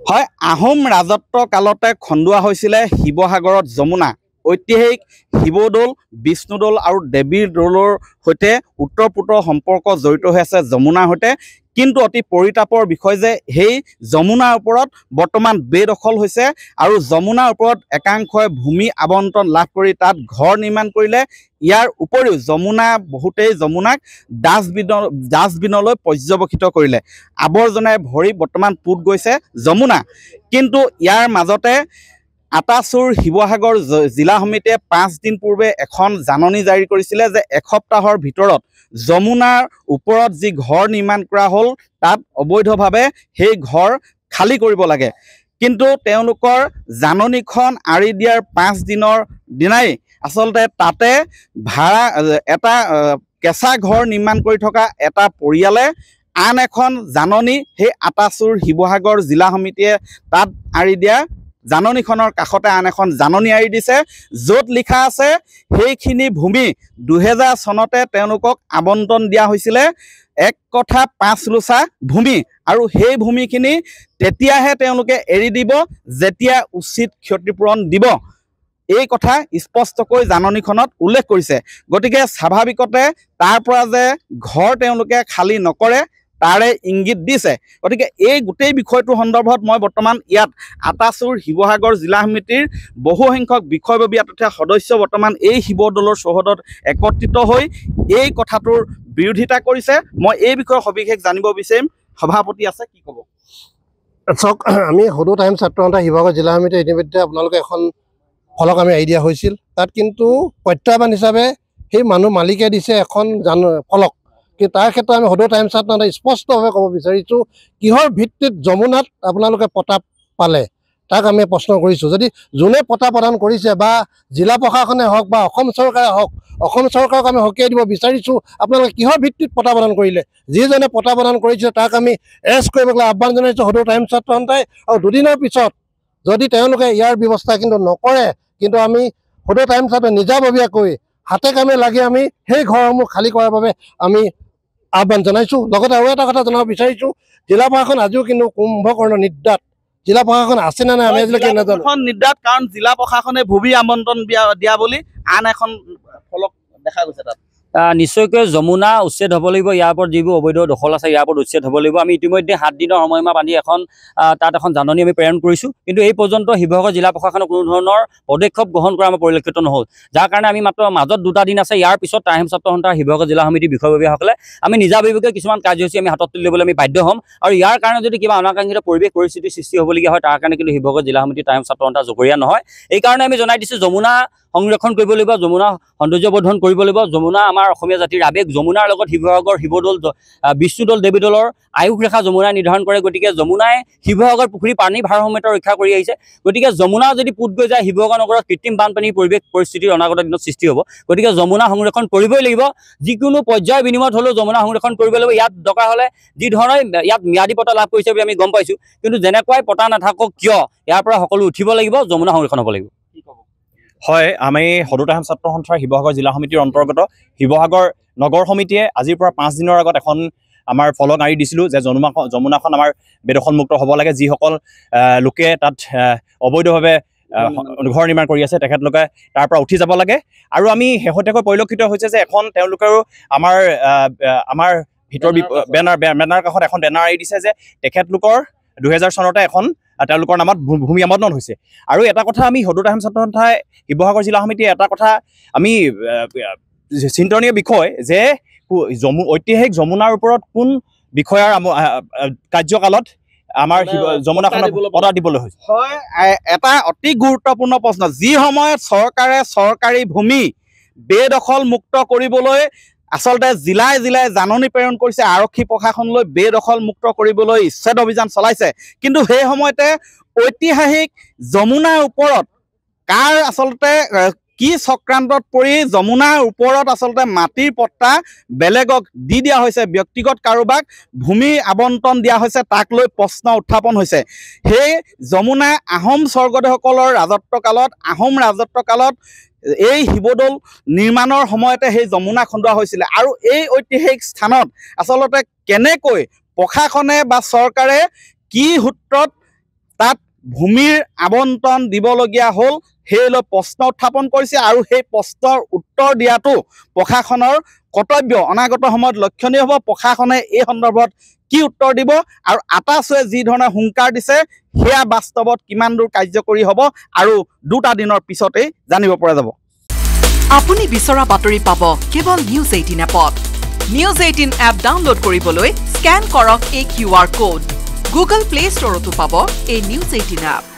হয়, আহোম ৰাজত্ব কালতে খন্দোৱা হৈছিলে শিৱসাগৰত যমুনা। ঐতিহাসিক শিৱদৌল, বিষ্ণুদৌল আৰু দেৱীৰ দৌলৰ সৈতে ওতঃপ্ৰোত সম্পৰ্ক জড়িত হৈ আছে যমুনাৰ সৈতে। কিন্তু অতি পৰিতাপৰ বিষয় যে সেই যমুনাৰ ওপৰত বৰ্তমান বেদখল হৈছে আৰু যমুনাৰ ওপৰত একাংশই ভূমি আবণ্টন লাভ কৰি তাত ঘৰ নিৰ্মাণ কৰিলে। ইয়াৰ উপৰিও বহুতেই যমুনাক ডাষ্টবিনলৈ পৰ্যবেক্ষিত কৰিলে। আৱৰ্জনাই ভৰি বৰ্তমান পুত গৈছে যমুনা। কিন্তু ইয়াৰ মাজতে আটাচুৰ শিৱসাগৰ জিলা সমিতিয়ে 5 দিন পূৰ্বে এখন জাননী জাৰি কৰিছিলে যে এসপ্তাহৰ ভিতৰত যমুনাৰ ওপৰত যি ঘৰ নিৰ্মাণ কৰা হ'ল তাত অবৈধভাৱে সেই ঘৰ খালী কৰিব লাগে। কিন্তু তেওঁলোকৰ জাননীখন আঁৰি দিয়াৰ 5 দিনৰ দিনাই আচলতে তাতে এটা কেঁচা ঘৰ নিৰ্মাণ কৰি থকা এটা পৰিয়ালে আন এখন জাননী সেই আটাচুৰ শিৱসাগৰ জিলা সমিতিয়ে তাত আঁৰি দিয়া জাননীখনৰ কাষতে আন এখন জাননী আঁৰি দিছে, য'ত লিখা আছে সেইখিনি ভূমি 2000 চনতে তেওঁলোকক আবণ্টন দিয়া হৈছিলে 1 কঠা 5 লোচা ভূমি, আৰু সেই ভূমিখিনি তেতিয়াহে তেওঁলোকে এৰি দিব যেতিয়া উচিত ক্ষতিপূৰণ দিব। এই কথা স্পষ্টকৈ জাননীখনত উল্লেখ কৰিছে। গতিকে স্বাভাৱিকতে তাৰ পৰা যে ঘৰ তেওঁলোকে খালী নকৰে তাৰে ইংগিত দিছে। গতিকে এই গোটেই বিষয়টোৰ সন্দৰ্ভত মই বৰ্তমান ইয়াত আটাচুৰ শিৱসাগৰ জিলা সমিতিৰ বহুসংখ্যক বিষয়ববীয়া তথা সদস্য বৰ্তমান এই শিৱদৌলৰ চৌহদত একত্ৰিত হৈ এই কথাটোৰ বিৰোধিতা কৰিছে। মই এই বিষয়ে সবিশেষ জানিব বিচাৰিম। সভাপতি আছে, কি ক'ব? চাওক, আমি সদৌ টাইমছ ছাত্ৰ সন্থা শিৱসাগৰ জিলা সমিতিয়ে ইতিমধ্যে আপোনালোকে এখন ফলক আমি আঁৰি দিয়া হৈছিল। তাত কিন্তু প্ৰত্যাহ্বান হিচাপে সেই মালিকে দিছে এখন ফলক। কিন্তু তাৰ ক্ষেত্ৰত আমি সদৌ টাইমছ ছাত্ৰ সন্থাই স্পষ্টভাৱে ক'ব বিচাৰিছোঁ, কিহৰ ভিত্তিত যমুনাত আপোনালোকে পটা পালে তাক আমি প্ৰশ্ন কৰিছোঁ। যদি যোনে পটা প্ৰদান কৰিছে বা জিলা প্ৰশাসনে হওক বা অসম চৰকাৰে হওক, অসম চৰকাৰক আমি সকীয়াই দিব বিচাৰিছোঁ আপোনালোকে কিহৰ ভিত্তিত পটা প্ৰদান কৰিলে। যিজনে পটা প্ৰদান কৰিছে তাক আমি এৰেষ্ট কৰিবলৈ আহ্বান জনাইছোঁ সদৌ টাইমছ ছাত্ৰ সন্থাই। আৰু দুদিনৰ পিছত যদি তেওঁলোকে ইয়াৰ ব্যৱস্থা কিন্তু নকৰে, কিন্তু আমি সদৌ টাইমছ ছাত্ৰই নিজাববীয়াকৈ হাতে কামে লাগি আমি সেই ঘৰসমূহ খালী কৰাৰ বাবে আমি আহ্বান জনাইছোঁ। লগতে আৰু এটা কথা জনাব বিচাৰিছোঁ, জিলা প্ৰশাসন আজিও কিন্তু কুম্ভকৰ্ণ নিদ্ৰাত। জিলা প্ৰশাসন আছে নে নাই আমি আজিলৈকে নাজানো। নিদ্ৰাত, কাৰণ জিলা প্ৰশাসনে ভূমি আবণ্টন দিয়া বুলি আন এখন ফলক দেখা গৈছে তাত। নিশ্চয়কৈ যমুনা উচ্ছেদ হ'ব লাগিব। ইয়াৰ ওপৰত যিবোৰ অবৈধ দখল আছে ইয়াৰ ওপৰত উচ্ছেদ হ'ব লাগিব। আমি ইতিমধ্যে 7 দিনৰ সময়সীমা বান্ধি তাত এখন জাননী আমি প্ৰেৰণ কৰিছোঁ। কিন্তু এই পৰ্যন্ত শিৱসাগৰ জিলা প্ৰশাসনে কোনো ধৰণৰ পদক্ষেপ গ্ৰহণ কৰা আমাৰ পৰিলক্ষিত নহ'ল। যাৰ কাৰণে আমি মাত্ৰ মাজত 2টা দিন আছে। ইয়াৰ পিছত টাইমছ ছাত্ৰ সন্থাৰ শিৱসাগৰ জিলা সমিতিৰ বিষয়ববীয়াসকলে আমি নিজাববীয়াকৈ কিছুমান কাৰ্যসূচী আমি হাতত তুলি ল'বলৈ আমি বাধ্য হ'ম। আৰু ইয়াৰ কাৰণে যদি কিবা অনাকাংক্ষিত পৰিস্থিতিৰ সৃষ্টি হ'বলগীয়া হয়, তাৰ কাৰণে কিন্তু শিৱসাগৰ জিলা সমিতি টাইমছ ছাত্ৰ সন্থা জগৰীয়া নহয়। এই কাৰণে আমি জনাই দিছোঁ, যমুনা সংৰক্ষণ কৰিব লাগিব, যমুনা সৌন্দৰ্যবৰ্ধন কৰিব লাগিব। যমুনা আমাৰ অসমীয়া জাতিৰ আৱেগ। যমুনাৰ লগত শিৱসাগৰ শিৱদৌল, বিষ্ণুদৌল, দেৱীদৌলৰ আয়ুস ৰেখা যমুনাই নিৰ্ধাৰণ কৰে। গতিকে যমুনাই শিৱসাগৰ পুখুৰী পানী ভাৰসাম্যতা ৰক্ষা কৰি আহিছে। গতিকে যমুনা যদি পুত গৈ যায়, শিৱসাগৰ নগৰত কৃত্ৰিম বানপানীৰ পৰিস্থিতিৰ অনাগত দিনত সৃষ্টি হ'ব। গতিকে যমুনা সংৰক্ষণ কৰিবই লাগিব। যিকোনো পৰ্যায়ৰ বিনিময়ত হ'লেও যমুনা সংৰক্ষণ কৰিব লাগিব। ইয়াত দৰকাৰ হ'লে যি ধৰণে ইয়াত ম্যাদী পটা লাভ কৰিছে বুলি আমি গম পাইছোঁ, কিন্তু যেনেকুৱাই পটা নাথাকক কিয় ইয়াৰ পৰা সকলো উঠিব লাগিব, যমুনা সংৰক্ষণ হ'ব লাগিব। হয়, আমি সদৌ টাইমছ ছাত্ৰ সন্থাৰ শিৱসাগৰ জিলা সমিতিৰ অন্তৰ্গত শিৱসাগৰ নগৰ সমিতিয়ে আজিৰ পৰা 5 দিনৰ আগত এখন আমাৰ ফলক আঁৰি দিছিলোঁ যে যমুনাখন আমাৰ বেদখলমুক্ত হ'ব লাগে। যিসকল লোকে তাত অবৈধভাৱে ঘৰ নিৰ্মাণ কৰি আছে তেখেতলোকে তাৰ পৰা উঠি যাব লাগে। আৰু আমি শেহতীয়াকৈ পৰিলক্ষিত হৈছে যে এখন তেওঁলোকেও আমাৰ ভিতৰ বেনাৰ কাষত এখন বেনাৰ আঁৰি দিছে যে তেখেতলোকৰ 2000 চনতে এখন তেওঁলোকৰ নামত ভূমি আবণ্টন হৈছে। আৰু এটা কথা আমি সদৌ টাইমছ ছাত্ৰ সন্থাই শিৱসাগৰ জিলা সমিতিয়ে এটা কথা আমি চিন্তনীয় বিষয় যে ঐতিহাসিক যমুনাৰ ওপৰত কোন বিষয়াৰ কাৰ্যকালত আমাৰ যমুনাখনক পটা দিবলৈ হৈছে। হয়, এটা অতি গুৰুত্বপূৰ্ণ প্ৰশ্ন। যি সময়ত চৰকাৰে চৰকাৰী ভূমি বেদখল মুক্ত কৰিবলৈ আচলতে জিলাই জিলাই জাননী প্ৰেৰণ কৰিছে, আৰক্ষী প্ৰশাসনলৈ বেদখল মুক্ত কৰিবলৈ ইচ্ছেদ অভিযান চলাইছে, কিন্তু সেই সময়তে ঐতিহাসিক যমুনাৰ ওপৰত কাৰ আচলতে কি চক্ৰান্তত পৰি যমুনাৰ ওপৰত আচলতে মাটিৰ পট্টা বেলেগক দি দিয়া হৈছে, ব্যক্তিগত কাৰোবাক ভূমি আবণ্টন দিয়া হৈছে, তাক লৈ প্ৰশ্ন উত্থাপন হৈছে। সেই যমুনা আহোম স্বৰ্গদেউসকলৰ ৰাজত্বকালত এই শিৱদৌল নিৰ্মাণৰ সময়তে সেই যমুনা খন্দোৱা হৈছিলে। আৰু এই ঐতিহাসিক স্থানত আচলতে কেনেকৈ প্ৰশাসনে বা চৰকাৰে কি সূত্ৰত তাত ভূমিৰ আবণ্টন দিবলগীয়া হ'ল সেই লৈ প্ৰশ্ন উত্থাপন কৰিছে আৰু সেই প্ৰশ্নৰ উত্তৰ দিয়াটো প্ৰশাসনৰ কৰ্তব্য। অনাগত সময়ত লক্ষণীয় হ'ব প্ৰশাসনে এই সন্দৰ্ভত কি উত্তৰ দিব আৰু আটাছুৱে যি ধৰণে হুংকাৰ দিছে সেয়া বাস্তৱত কিমান দূৰ কাৰ্যকৰী হ'ব আৰু 2টা দিনৰ পিছতেই জানিব পৰা যাব। আপুনি বিচৰা বাতৰি পাব কেৱল নিউজ 18 এপত। নিউজ 18 এপ ডাউনলোড কৰিবলৈ স্কেন কৰক এই QR কোড। গুগল প্লে ষ্টৰতো পাব এই নিউজ 18 এপ।